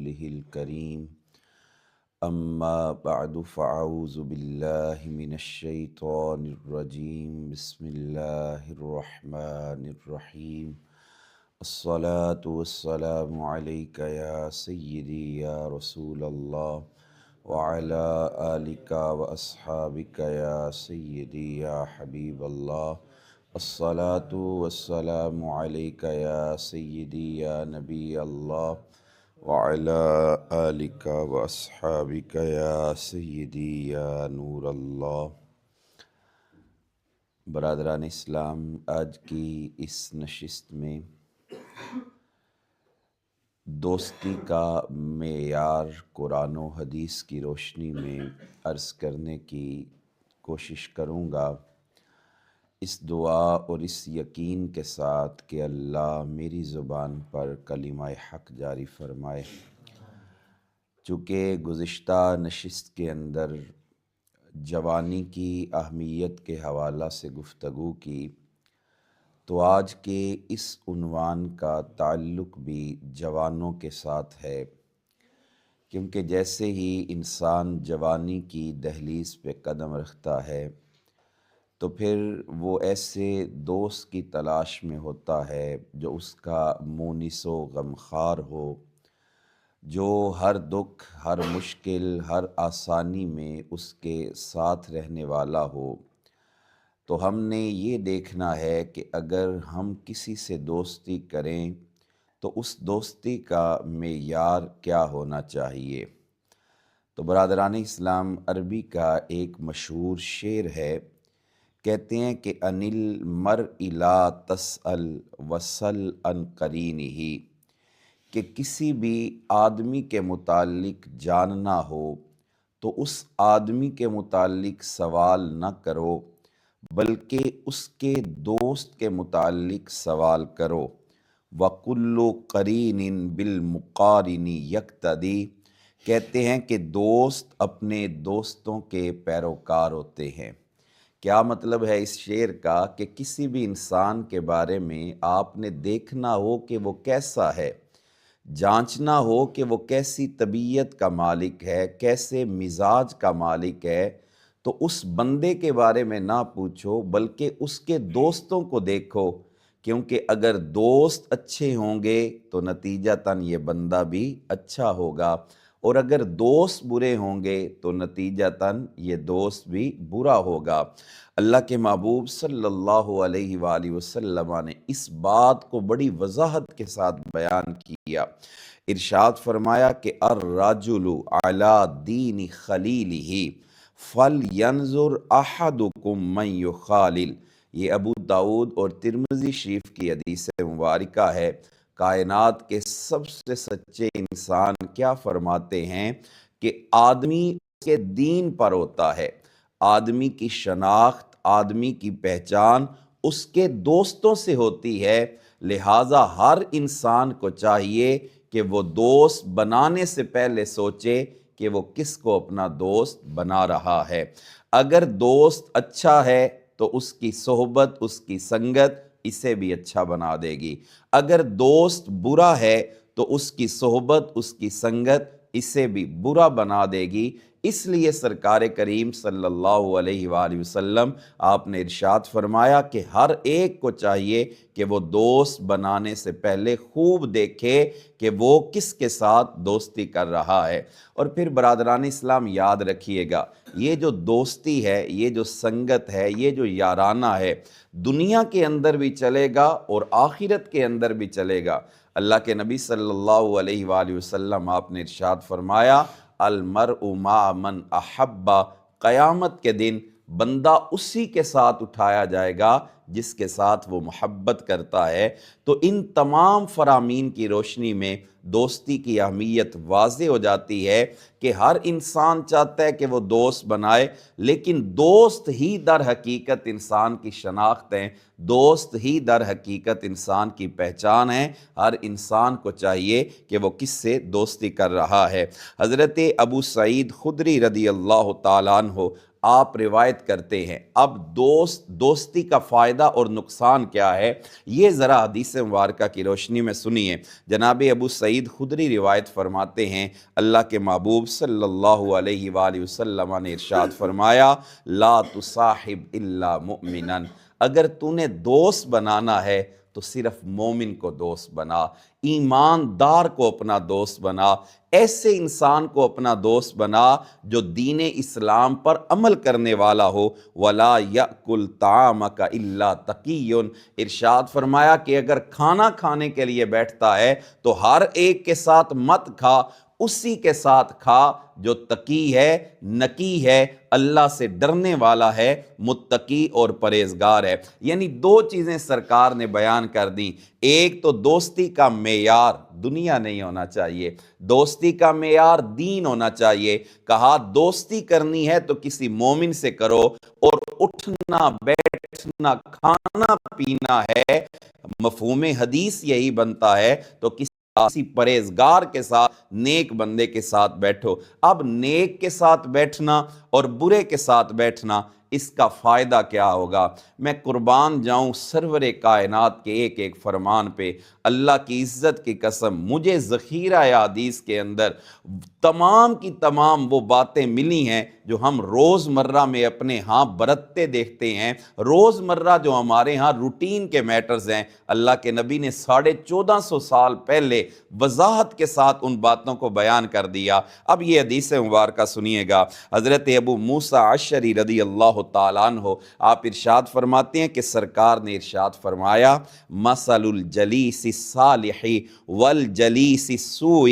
رسوله الكريم اما بعد فاعوذ بالله من الشيطان الرجيم بسم الله الرحمن الرحيم الصلاة والسلام عليك يا سيدي يا رسول الله وعلى آلك وأصحابك يا سيدي يا حبيب الله الصلاة والسلام عليك يا سيدي يا نبي الله وعلى آلك وأصحابك يا سيدي يا نور اللہ۔ برادران اسلام، آج کی اس نشست میں دوستی کا معیار قرآن و حدیث کی روشنی میں عرض کرنے کی کوشش کروں گا، اس دعا اور اس یقین کے ساتھ کہ اللہ میری زبان پر کلمہ حق جاری فرمائے۔ چونکہ گزشتہ نشست کے اندر جوانی کی اہمیت کے حوالہ سے گفتگو کی، تو آج کے اس عنوان کا تعلق بھی جوانوں کے ساتھ ہے، کیونکہ جیسے ہی انسان جوانی کی دہلیز پہ قدم رکھتا ہے تو پھر وہ ایسے دوست کی تلاش میں ہوتا ہے جو اس کا مونس و غمخوار ہو، جو ہر دکھ، ہر مشکل، ہر آسانی میں اس کے ساتھ رہنے والا ہو۔ تو ہم نے یہ دیکھنا ہے کہ اگر ہم کسی سے دوستی کریں تو اس دوستی کا معیار کیا ہونا چاہیے۔ تو برادران اسلام، عربی کا ایک مشہور شعر ہے، کہتے ہیں کہ انل مرء لا تسأل وسل عن قرینہ، کہ کسی بھی آدمی کے متعلق جاننا ہو تو اس آدمی کے متعلق سوال نہ کرو، بلکہ اس کے دوست کے متعلق سوال کرو۔ وَكُلُّ قَرِينٍ بِالْمُقَارِنِ يَقْتَدِي، کہتے ہیں کہ دوست اپنے دوستوں کے پیروکار ہوتے ہیں۔ کیا مطلب ہے اس شعر کا؟ کہ کسی بھی انسان کے بارے میں آپ نے دیکھنا ہو کہ وہ کیسا ہے، جانچنا ہو کہ وہ کیسی طبیعت کا مالک ہے، کیسے مزاج کا مالک ہے، تو اس بندے کے بارے میں نہ پوچھو بلکہ اس کے دوستوں کو دیکھو، کیونکہ اگر دوست اچھے ہوں گے تو نتیجتاً یہ بندہ بھی اچھا ہوگا، اور اگر دوست برے ہوں گے تو نتیجتاً یہ دوست بھی برا ہوگا۔ اللہ کے محبوب صلی اللہ علیہ وآلہ وسلم نے اس بات کو بڑی وضاحت کے ساتھ بیان کیا۔ ارشاد فرمایا کہ الرجل علی دین خلیلہ فلینظر احدکم من یخالل، یہ ابو داؤد اور ترمذی شریف کی حدیث مبارکہ ہے۔ کائنات کے سب سے سچے انسان کیا فرماتے ہیں کہ آدمی کے دین پر ہوتا ہے، آدمی کی شناخت، آدمی کی پہچان اس کے دوستوں سے ہوتی ہے، لہٰذا ہر انسان کو چاہیے کہ وہ دوست بنانے سے پہلے سوچے کہ وہ کس کو اپنا دوست بنا رہا ہے۔ اگر دوست اچھا ہے تو اس کی صحبت، اس کی سنگت اسے بھی اچھا بنا دے گی، اگر دوست برا ہے تو اس کی صحبت، اس کی سنگت اسے بھی برا بنا دے گی۔ اس لیے سرکار کریم صلی اللہ علیہ وآلہ وسلم آپ نے ارشاد فرمایا کہ ہر ایک کو چاہیے کہ وہ دوست بنانے سے پہلے خوب دیکھے کہ وہ کس کے ساتھ دوستی کر رہا ہے۔ اور پھر برادران اسلام یاد رکھیے گا، یہ جو دوستی ہے، یہ جو سنگت ہے، یہ جو یارانہ ہے، دنیا کے اندر بھی چلے گا اور آخرت کے اندر بھی چلے گا۔ اللہ کے نبی صلی اللہ علیہ وآلہ وسلم آپ نے ارشاد فرمایا المرء مع من احب، قیامت کے دن بندہ اسی کے ساتھ اٹھایا جائے گا جس کے ساتھ وہ محبت کرتا ہے۔ تو ان تمام فرامین کی روشنی میں دوستی کی اہمیت واضح ہو جاتی ہے کہ ہر انسان چاہتا ہے کہ وہ دوست بنائے، لیکن دوست ہی در حقیقت انسان کی شناخت ہیں، دوست ہی در حقیقت انسان کی پہچان ہے۔ ہر انسان کو چاہیے کہ وہ کس سے دوستی کر رہا ہے۔ حضرت ابو سعید خدری رضی اللہ تعالیٰ عنہ آپ روایت کرتے ہیں۔ اب دوستی کا فائدہ اور نقصان کیا ہے، یہ ذرا حدیث مبارکہ کی روشنی میں سنیے۔ جناب ابو سعید خدری روایت فرماتے ہیں، اللہ کے محبوب صلی اللہ علیہ وآلہ وسلم نے ارشاد فرمایا، لا تصاحب الا مؤمنا، اگر تو نے دوست بنانا ہے تو صرف مومن کو دوست بنا، ایماندار کو اپنا دوست بنا، ایسے انسان کو اپنا دوست بنا جو دین اسلام پر عمل کرنے والا ہو۔ وَلَا يَأْكُلْ طَعَامَكَ إِلَّا تَقِيٌّ، ارشاد فرمایا کہ اگر کھانا کھانے کے لیے بیٹھتا ہے تو ہر ایک کے ساتھ مت کھا، اسی کے ساتھ کھا جو تقی ہے، نقی ہے، اللہ سے ڈرنے والا ہے، متقی اور پرہیزگار ہے۔ یعنی دو چیزیں سرکار نے بیان کر دیں۔ ایک تو دوستی کا معیار دنیا نہیں ہونا چاہیے، دوستی کا معیار دین ہونا چاہیے۔ کہا دوستی کرنی ہے تو کسی مومن سے کرو، اور اٹھنا بیٹھنا کھانا پینا ہے، مفہوم حدیث یہی بنتا ہے، تو کسی پرہیزگار کے ساتھ، نیک بندے کے ساتھ بیٹھو۔ اب نیک کے ساتھ بیٹھنا اور برے کے ساتھ بیٹھنا، اس کا فائدہ کیا ہوگا؟ میں قربان جاؤں سرور کائنات کے ایک ایک فرمان پہ، اللہ کی عزت کی قسم، مجھے ذخیرہ حدیث کے اندر تمام کی تمام وہ باتیں ملی ہیں جو ہم روز مرہ میں اپنے ہاں برتتے دیکھتے ہیں، روز مرہ جو ہمارے ہاں روٹین کے میٹرز ہیں۔ اللہ کے نبی نے 1450 سال پہلے وضاحت کے ساتھ ان باتوں کو بیان کر دیا۔ اب یہ حدیث مبارکہ سنیے گا، حضرت ابو موسیٰ اشعری رضی اللہ تعالیٰ عنہ آپ ارشاد فرماتے ہیں کہ سرکار نے ارشاد فرمایا، مثل الجلیس الصالح والجلیس السوء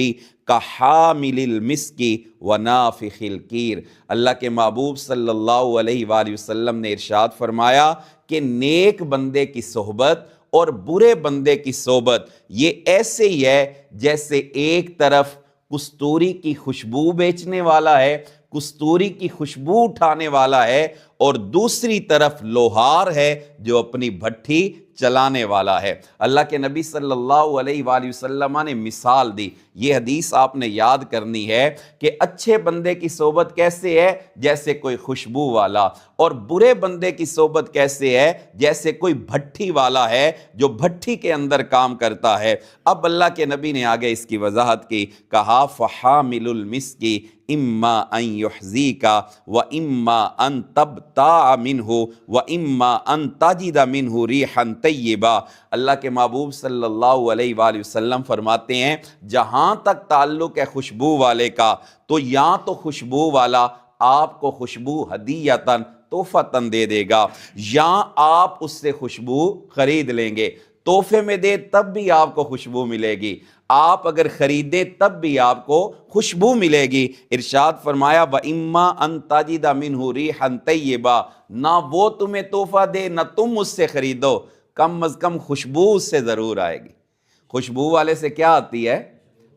کحامل المسک ونافخ الکیر۔ اللہ کے محبوب صلی اللہ علیہ وآلہ وسلم نے ارشاد فرمایا کہ نیک بندے کی صحبت اور برے بندے کی صحبت یہ ایسے ہی ہے جیسے ایک طرف کستوری کی خوشبو بیچنے والا ہے، کستوری کی خوشبو اٹھانے والا ہے، اور دوسری طرف لوہار ہے جو اپنی بھٹی چلانے والا ہے۔ اللہ کے نبی صلی اللہ علیہ وآلہ وسلم نے مثال دی۔ یہ حدیث آپ نے یاد کرنی ہے کہ اچھے بندے کی صحبت کیسے ہے؟ جیسے کوئی خوشبو والا، اور برے بندے کی صحبت کیسے ہے؟ جیسے کوئی بھٹی والا ہے جو بھٹی کے اندر کام کرتا ہے۔ اب اللہ کے نبی نے آگے اس کی وضاحت کی، کہا فحامل المسک اما ان یحزیک و اما ان تبتاع منہ و اما ان تجد منہ ریحا طیبہ۔ اللہ کے محبوب صلی اللہ علیہ وآلہ وسلم فرماتے ہیں، جہاں تک تعلق ہے خوشبو والے کا، تو یا تو خوشبو والا آپ کو خوشبو ہدیتاً تحفتاً دے دے گا، یا آپ اس سے خوشبو خرید لیں گے۔ تحفے میں دے تب بھی آپ کو خوشبو ملے گی، آپ اگر خریدیں تب بھی آپ کو خوشبو ملے گی۔ ارشاد فرمایا وَإِمَّا أَن تَجِدَ مِنْهُ رِيحًا طَيِّبًا، نہ وہ تمہیں تحفہ دے نہ تم اس سے خریدو، کم از کم خوشبو اس سے ضرور آئے گی۔ خوشبو والے سے کیا آتی ہے؟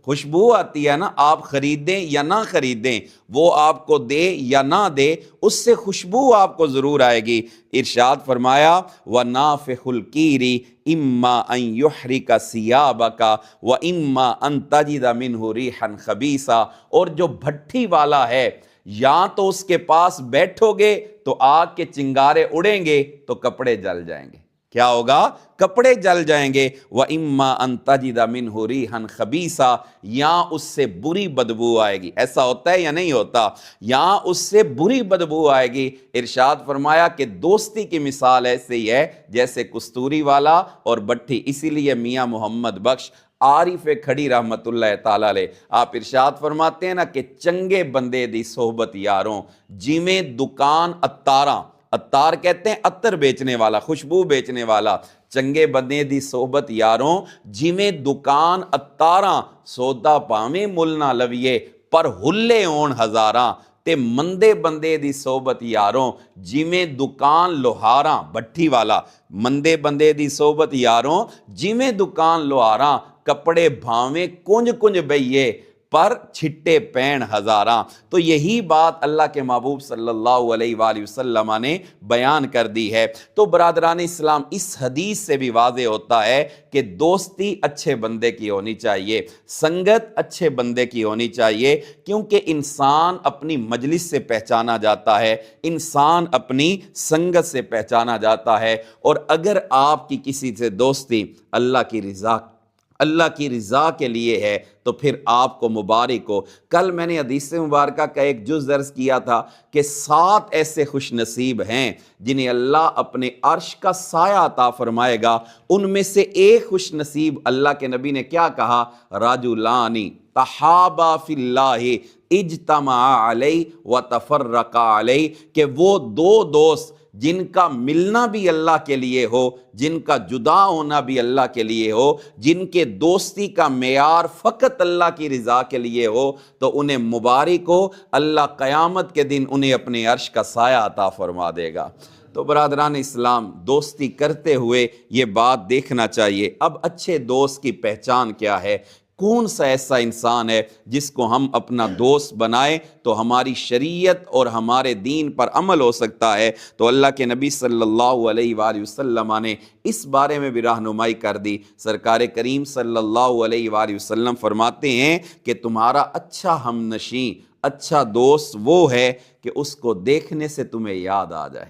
خوشبو آتی ہے نا، آپ خریدیں یا نہ خریدیں، وہ آپ کو دے یا نہ دے، اس سے خوشبو آپ کو ضرور آئے گی۔ ارشاد فرمایا وَنَافِخُ الْكِيرِ اِمَّا أَن يُحْرِقَ ثِيَابَكَ وَإِمَّا أَن تَجِدَ مِنْهُ رِيحًا خَبِيثًا، اور جو بھٹی والا ہے، یا تو اس کے پاس بیٹھو گے تو آگ کے چنگارے اڑیں گے تو کپڑے جل جائیں گے۔ کیا ہوگا؟ کپڑے جل جائیں گے۔ وَإِمَّا أَن تَجِدَ مِنْهُ رِيحًا خَبِيثًا، یا اس سے بری بدبو آئے گی۔ ایسا ہوتا ہے یا نہیں ہوتا؟ یا اس سے بری بدبو آئے گی۔ ارشاد فرمایا کہ دوستی کی مثال ایسے ہی ہے جیسے کستوری والا اور بٹھی۔ اسی لیے میاں محمد بخش عارف کھڑی رحمت اللہ تعالیٰ علیہ آپ ارشاد فرماتے ہیں نا کہ چنگے بندے دی صحبت یاروں، جیویں دکان اتاراں، اتار کہتے ہیں عطر بیچنے والا، خوشبو بیچنے والا، چنگے بندے دی صحبت یاروں جیویں دکان اتاراں، سودا پاویں مل نہ لویے پر ہلے ہون ہزاراں، تے مندے بندے دی صحبت یاروں جیویں دکان لوہاراں، بھٹی والا، مندے بندے دی صحبت یاروں جیویں دکان لوہاراں، کپڑے بھاویں کنج کنج بئیے پر چھٹے پین ہزاراں۔ تو یہی بات اللہ کے محبوب صلی اللہ علیہ وآلہ وسلم نے بیان کر دی ہے۔ تو برادران اسلام، اس حدیث سے بھی واضح ہوتا ہے کہ دوستی اچھے بندے کی ہونی چاہیے، سنگت اچھے بندے کی ہونی چاہیے، کیونکہ انسان اپنی مجلس سے پہچانا جاتا ہے، انسان اپنی سنگت سے پہچانا جاتا ہے۔ اور اگر آپ کی کسی سے دوستی اللہ کی رضا کے لیے ہے تو پھر آپ کو مبارک ہو۔ کل میں نے حدیث مبارکہ کا ایک جز عرض کیا تھا کہ 7 ایسے خوش نصیب ہیں جنہیں اللہ اپنے عرش کا سایہ عطا فرمائے گا۔ ان میں سے ایک خوش نصیب اللہ کے نبی نے کیا کہا؟ رجلانی تحابا فی اللہ اجتمعا علیہ وتفرقا علیہ، کہ وہ 2 دوست جن کا ملنا بھی اللہ کے لیے ہو، جن کا جدا ہونا بھی اللہ کے لیے ہو، جن کے دوستی کا معیار فقط اللہ کی رضا کے لیے ہو، تو انہیں مبارک ہو، اللہ قیامت کے دن انہیں اپنے عرش کا سایہ عطا فرما دے گا۔ تو برادران اسلام، دوستی کرتے ہوئے یہ بات دیکھنا چاہیے۔ اب اچھے دوست کی پہچان کیا ہے؟ کون سا ایسا انسان ہے جس کو ہم اپنا دوست بنائیں تو ہماری شریعت اور ہمارے دین پر عمل ہو سکتا ہے؟ تو اللہ کے نبی صلی اللہ علیہ وآلہ وسلم نے اس بارے میں بھی رہنمائی کر دی۔ سرکار کریم صلی اللہ علیہ وآلہ وسلم فرماتے ہیں کہ تمہارا اچھا ہم نشیں، اچھا دوست وہ ہے کہ اس کو دیکھنے سے تمہیں یاد آ جائے،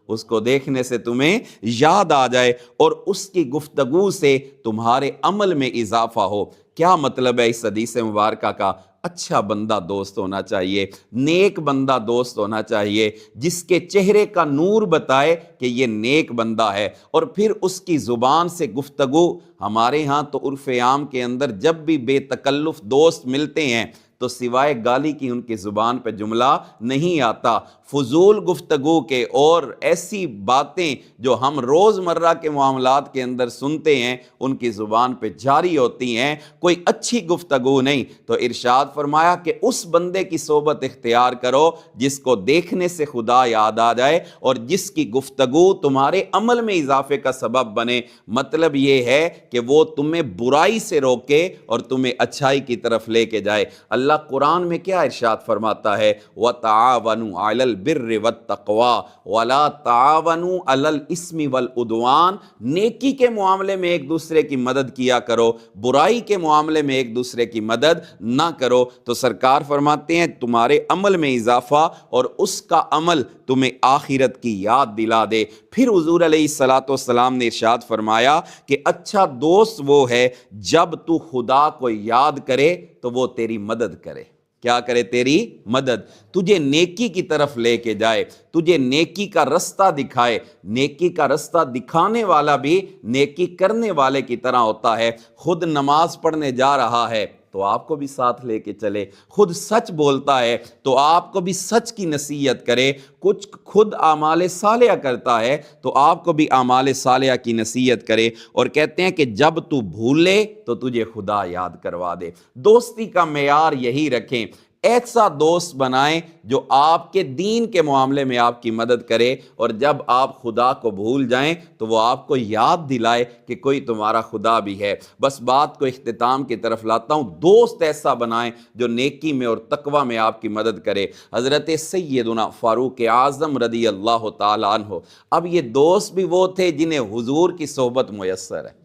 اس کو دیکھنے سے تمہیں یاد آ جائے اور اس کی گفتگو سے تمہارے عمل میں اضافہ ہو۔ کیا مطلب ہے اس حدیث مبارکہ کا؟ اچھا بندہ دوست ہونا چاہیے، نیک بندہ دوست ہونا چاہیے، جس کے چہرے کا نور بتائے کہ یہ نیک بندہ ہے، اور پھر اس کی زبان سے گفتگو۔ ہمارے ہاں تو عرف عام کے اندر جب بھی بے تکلف دوست ملتے ہیں تو سوائے گالی کی ان کی زبان پہ جملہ نہیں آتا، فضول گفتگو کے اور ایسی باتیں جو ہم روزمرہ کے معاملات کے اندر سنتے ہیں ان کی زبان پہ جاری ہوتی ہیں، کوئی اچھی گفتگو نہیں۔ تو ارشاد فرمایا کہ اس بندے کی صحبت اختیار کرو جس کو دیکھنے سے خدا یاد آ جائے اور جس کی گفتگو تمہارے عمل میں اضافے کا سبب بنے۔ مطلب یہ ہے کہ وہ تمہیں برائی سے روکے اور تمہیں اچھائی کی طرف لے کے جائے۔ اللہ قرآن میں کیا ارشاد فرماتا ہے؟ وَتَعَاوَنُوا عَلَى الْبِرِّ وَالتَّقْوَى وَلَا تَعَاوَنُوا عَلَى الْإِثْمِ وَالْعُدْوَانِ۔ نیکی کے معاملے میں ایک دوسرے کی مدد کیا کرو، برائی کے معاملے میں ایک دوسرے کی مدد نہ کرو۔ تو سرکار فرماتے ہیں تمہارے عمل میں اضافہ اور اس کا عمل تمہیں آخرت کی یاد دلا دے۔ پھر حضور علیہ السلام نے ارشاد فرمایا کہ اچھا دوست وہ ہے جب تو خدا کو یاد کرے تو وہ تیری مدد کرے۔ کیا کرے؟ تیری مدد، تجھے نیکی کی طرف لے کے جائے، تجھے نیکی کا رستہ دکھائے۔ نیکی کا رستہ دکھانے والا بھی نیکی کرنے والے کی طرح ہوتا ہے۔ خود نماز پڑھنے جا رہا ہے تو آپ کو بھی ساتھ لے کے چلے، خود سچ بولتا ہے تو آپ کو بھی سچ کی نصیحت کرے، کچھ خود اعمال صالحہ کرتا ہے تو آپ کو بھی اعمال صالحہ کی نصیحت کرے۔ اور کہتے ہیں کہ جب تو بھولے تو تجھے خدا یاد کروا دے۔ دوستی کا معیار یہی رکھیں، ایسا دوست بنائیں جو آپ کے دین کے معاملے میں آپ کی مدد کرے، اور جب آپ خدا کو بھول جائیں تو وہ آپ کو یاد دلائے کہ کوئی تمہارا خدا بھی ہے۔ بس بات کو اختتام کی طرف لاتا ہوں، دوست ایسا بنائیں جو نیکی میں اور تقوی میں آپ کی مدد کرے۔ حضرت سیدنا فاروق اعظم رضی اللہ تعالیٰ عنہ، اب یہ دوست بھی وہ تھے جنہیں حضور کی صحبت میسر ہے۔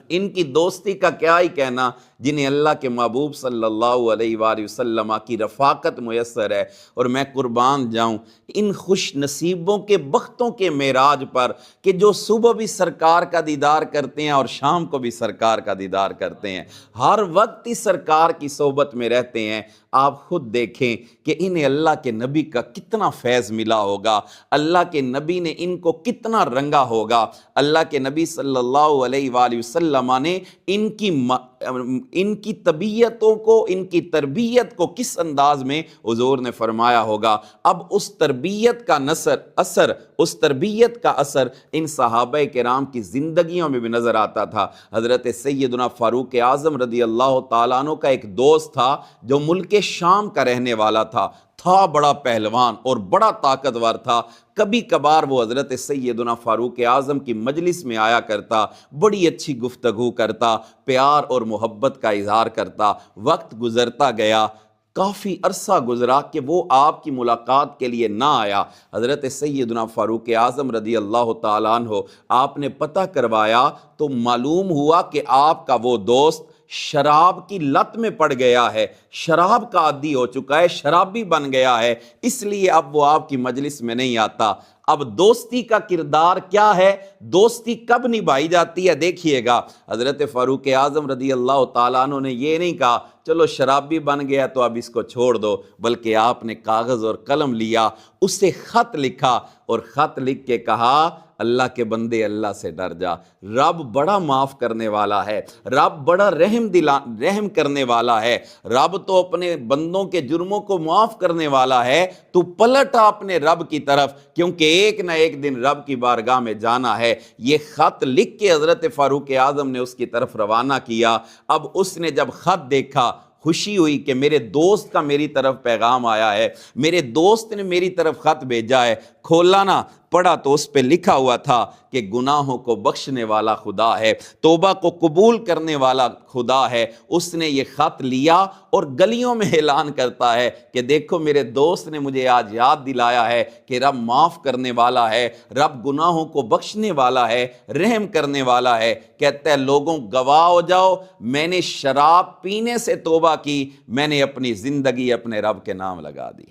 ان کی دوستی کا کیا ہی کہنا، جنہیں اللہ کے محبوب صلی اللہ علیہ وآلہ وسلم کی رفاقت میسر ہے۔ اور میں قربان جاؤں ان خوش نصیبوں کے بختوں کے معراج پر کہ جو صبح بھی سرکار کا دیدار کرتے ہیں اور شام کو بھی سرکار کا دیدار کرتے ہیں، ہر وقت ہی سرکار کی صحبت میں رہتے ہیں۔ آپ خود دیکھیں کہ انہیں اللہ کے نبی کا کتنا فیض ملا ہوگا، اللہ کے نبی نے ان کو کتنا رنگا ہوگا۔ اللہ کے نبی صلی اللہ علیہ وآلہ وسلم نے ان کی طبیعتوں کو، ان کی تربیت کو کس انداز میں حضور نے فرمایا ہوگا۔ اب اس تربیت کا اثر ان صحابہ کرام کی زندگیوں میں بھی نظر آتا تھا۔ حضرت سیدنا فاروق اعظم رضی اللہ تعالیٰ عنہ کا ایک دوست تھا جو ملک شام کا رہنے والا تھا، تھا بڑا پہلوان اور بڑا طاقتور تھا۔ کبھی کبھار وہ حضرت سیدنا فاروق اعظم کی مجلس میں آیا کرتا، بڑی اچھی گفتگو کرتا، پیار اور محبت کا اظہار کرتا۔ وقت گزرتا گیا، کافی عرصہ گزرا کہ وہ آپ کی ملاقات کے لیے نہ آیا۔ حضرت سیدنا فاروق اعظم رضی اللہ تعالیٰ عنہ آپ نے پتہ کروایا تو معلوم ہوا کہ آپ کا وہ دوست شراب کی لت میں پڑ گیا ہے، شراب کا عادی ہو چکا ہے، شرابی بن گیا ہے، اس لیے اب وہ آپ کی مجلس میں نہیں آتا۔ اب دوستی کا کردار کیا ہے، دوستی کب نبھائی جاتی ہے، دیکھیے گا۔ حضرت فاروق اعظم رضی اللہ تعالیٰ عنہ نے یہ نہیں کہا چلو شرابی بن گیا تو اب اس کو چھوڑ دو، بلکہ آپ نے کاغذ اور قلم لیا، اسے خط لکھا اور خط لکھ کے کہا اللہ کے بندے اللہ سے ڈر جا، رب بڑا معاف کرنے والا ہے، رب بڑا رحم کرنے والا ہے، رب تو اپنے بندوں کے جرموں کو معاف کرنے والا ہے، تو پلٹ اپنے رب کی طرف، کیونکہ ایک نہ ایک دن رب کی بارگاہ میں جانا ہے۔ یہ خط لکھ کے حضرت فاروق اعظم نے اس کی طرف روانہ کیا۔ اب اس نے جب خط دیکھا خوشی ہوئی کہ میرے دوست کا میری طرف پیغام آیا ہے، میرے دوست نے میری طرف خط بھیجا ہے۔ کھولا نا، پڑھا تو اس پہ لکھا ہوا تھا کہ گناہوں کو بخشنے والا خدا ہے، توبہ کو قبول کرنے والا خدا ہے۔ اس نے یہ خط لیا اور گلیوں میں اعلان کرتا ہے کہ دیکھو میرے دوست نے مجھے آج یاد دلایا ہے کہ رب معاف کرنے والا ہے، رب گناہوں کو بخشنے والا ہے، رحم کرنے والا ہے۔ کہتا ہے لوگوں گواہ ہو جاؤ، میں نے شراب پینے سے توبہ کی، میں نے اپنی زندگی اپنے رب کے نام لگا دی۔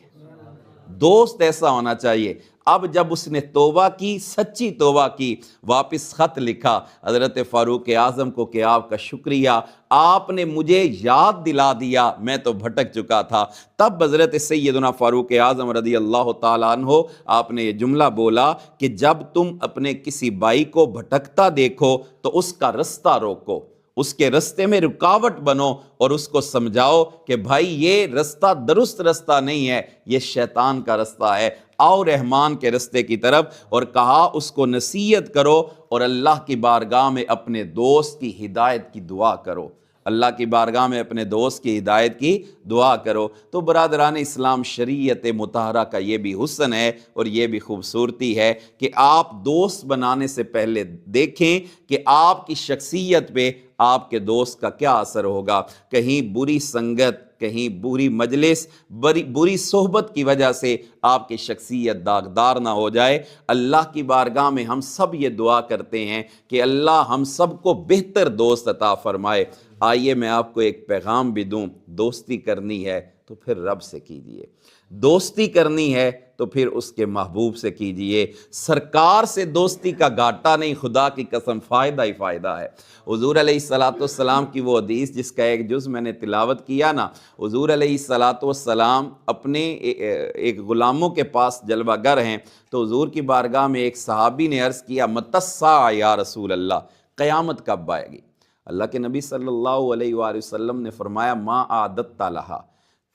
دوست ایسا ہونا چاہیے۔ اب جب اس نے توبہ کی، سچی توبہ کی، واپس خط لکھا حضرت فاروق اعظم کو کہ آپ کا شکریہ، آپ نے مجھے یاد دلا دیا، میں تو بھٹک چکا تھا۔ تب حضرت سیدنا فاروق اعظم رضی اللہ تعالیٰ عنہ آپ نے یہ جملہ بولا کہ جب تم اپنے کسی بھائی کو بھٹکتا دیکھو تو اس کا رستہ روکو، اس کے رستے میں رکاوٹ بنو اور اس کو سمجھاؤ کہ بھائی یہ رستہ درست رستہ نہیں ہے، یہ شیطان کا رستہ ہے، آؤ رحمان کے رستے کی طرف۔ اور کہا اس کو نصیحت کرو اور اللہ کی بارگاہ میں اپنے دوست کی ہدایت کی دعا کرو، اللہ کی بارگاہ میں اپنے دوست کی ہدایت کی دعا کرو۔ تو برادران اسلام، شریعت مطہرہ کا یہ بھی حسن ہے اور یہ بھی خوبصورتی ہے کہ آپ دوست بنانے سے پہلے دیکھیں کہ آپ کی شخصیت پہ آپ کے دوست کا کیا اثر ہوگا۔ کہیں بری سنگت، کہیں بری مجلس، بری صحبت کی وجہ سے آپ کی شخصیت داغدار نہ ہو جائے۔ اللہ کی بارگاہ میں ہم سب یہ دعا کرتے ہیں کہ اللہ ہم سب کو بہتر دوست عطا فرمائے۔ آئیے میں آپ کو ایک پیغام بھی دوں، دوستی کرنی ہے تو پھر رب سے کیجئے، دوستی کرنی ہے تو پھر اس کے محبوب سے کیجئے۔ سرکار سے دوستی کا گھاٹا نہیں، خدا کی قسم فائدہ ہی فائدہ ہے۔ حضور علیہ السلام کی وہ حدیث جس کا ایک جز میں نے تلاوت کیا نا، حضور علیہ السلام اپنے ایک غلاموں کے پاس جلوہ گر ہیں، تو حضور کی بارگاہ میں ایک صحابی نے عرض کیا متی الساعہ یا رسول اللہ، قیامت کب آئے گی؟ اللہ کے نبی صلی اللہ علیہ وآلہ وسلم نے فرمایا ما اعددت لہا،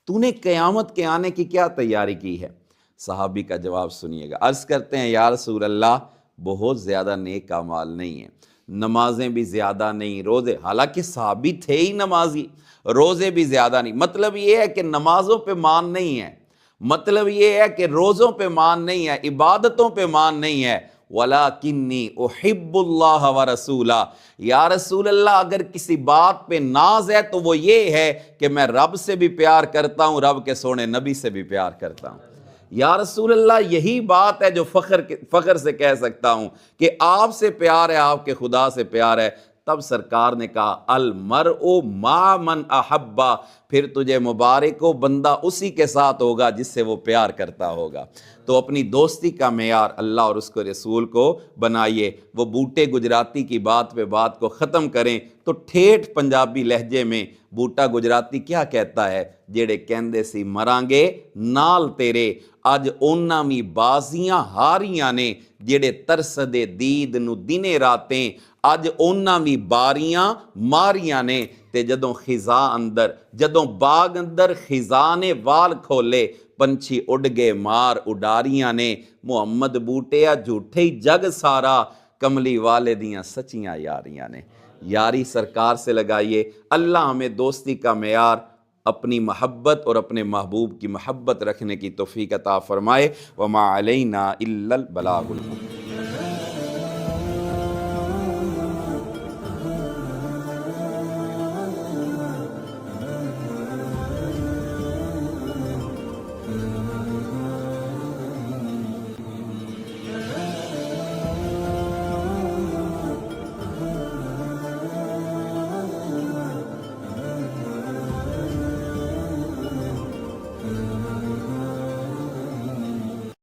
تو نے قیامت کے آنے کی کیا تیاری کی ہے؟ صحابی کا جواب سنیے گا، عرض کرتے ہیں یا رسول اللہ بہت زیادہ نیک اعمال نہیں ہیں، نمازیں بھی زیادہ نہیں، روزے، حالانکہ صحابی تھے ہی نمازی، روزے بھی زیادہ نہیں۔ مطلب یہ ہے کہ نمازوں پہ مان نہیں ہے، مطلب یہ ہے کہ روزوں پہ مان نہیں ہے، عبادتوں پہ مان نہیں ہے۔ وَلَكِنِّي أُحِبُّ اللَّهَ وَرَسُولَهُ، یا رسول اللہ اگر کسی بات پہ ناز ہے تو وہ یہ ہے کہ میں رب سے بھی پیار کرتا ہوں، رب کے سونے نبی سے بھی پیار کرتا ہوں۔ یا رسول اللہ یہی بات ہے جو فخر سے کہہ سکتا ہوں کہ آپ سے پیار ہے، آپ کے خدا سے پیار ہے۔ تب سرکار نے کہا المرء مع من احبا، پھر تجھے مبارک ہو، بندہ اسی کے ساتھ ہوگا جس سے وہ پیار کرتا ہوگا۔ تو اپنی دوستی کا معیار اللہ اور اس کو رسول کو بنائیے۔ وہ بوٹے گجراتی کی بات پہ بات کو ختم کریں تو ٹھیٹھ پنجابی لہجے میں بوٹا گجراتی کیا کہتا ہے، جیڑے کہندے سی مرانگے نال تیرے، اج اونا می بازیاں ہاریاں نے، جیڑے ترسدے دید نو دینے راتیں، اج اونا بھی باریاں ماریاں نے۔ تے جدوں خزاں اندر، جدوں باغ اندر خزاں نے وال کھولے، پنچھی اڑ گئے مار اڈاریاں نے۔ محمد بوٹیا جھوٹے ہی جگ سارا، کملی والے دیاں سچیاں یاریاں نے۔ یاری سرکار سے لگائیے۔ اللہ ہمیں دوستی کا معیار اپنی محبت اور اپنے محبوب کی محبت رکھنے کی توفیق عطا فرمائے۔ وما علینا الا البلاغ المبین۔